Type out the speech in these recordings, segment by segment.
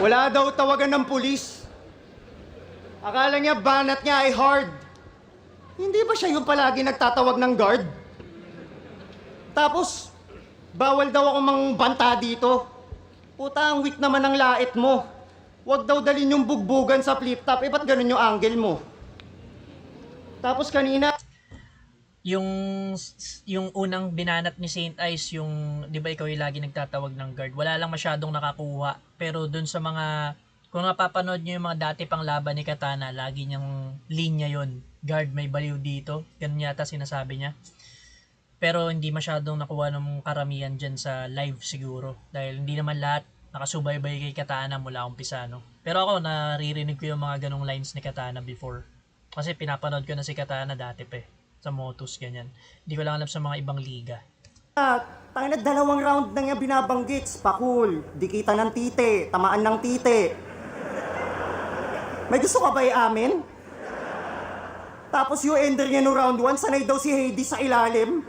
Wala daw tawagan ng pulis. Akala niya banat niya ay hard. Hindi ba siya yung palagi nagtatawag ng guard? Tapos, bawal daw ako mangbanta dito. Puta, ang weak naman ng lait mo. Huwag daw dalhin yung bugbugan sa flip top. Ba't ganun yung angle mo? Tapos kanina... Yung unang binanat ni Saint Ice, yung, di ba ikaw yung lagi nagtatawag ng guard, wala lang masyadong nakakuha. Pero dun sa mga, kung napapanood nyo yung mga dati pang laban ni Katana, lagi niyang linya yon, guard may baliw dito, ganun yata sinasabi niya. Pero hindi masyadong nakuha ng karamihan dyan sa live siguro, dahil hindi naman lahat nakasubaybay kay Katana mula umpisa, no? Pero ako, naririnig ko yung mga ganong lines ni Katana before. Kasi pinapanood ko na si Katana dati pa sa Motus, ganyan. Hindi ko lang alam sa mga ibang liga. Tayo na 2 round na niya binabanggit. Pakul, dikitan ng tite, tamaan ng tite. May gusto ka ba i-amin? Tapos yung ender niya no round 1, sanay daw si Hades sa ilalim.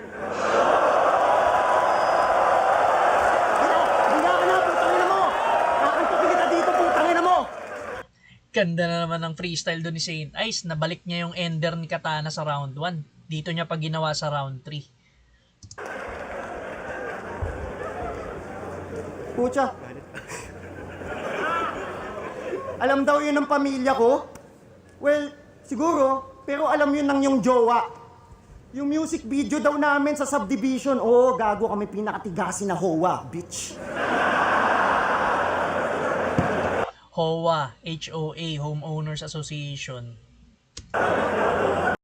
Bila ka na, putangin na mo! Kakantukin kita dito, putangin na mo! Ganda na naman ng freestyle doon ni Saint Ice. Nabalik niya yung ender ni Katana sa round 1. Dito niya pa ginawa sa round 3. Pucha. Alam daw yun ng pamilya ko? Well, siguro, pero alam yun ng yung jowa. Yung music video daw namin sa Subdivision, oo, gago kami pinakatigasin na HOA, bitch. HOA, HOA, Homeowners Association.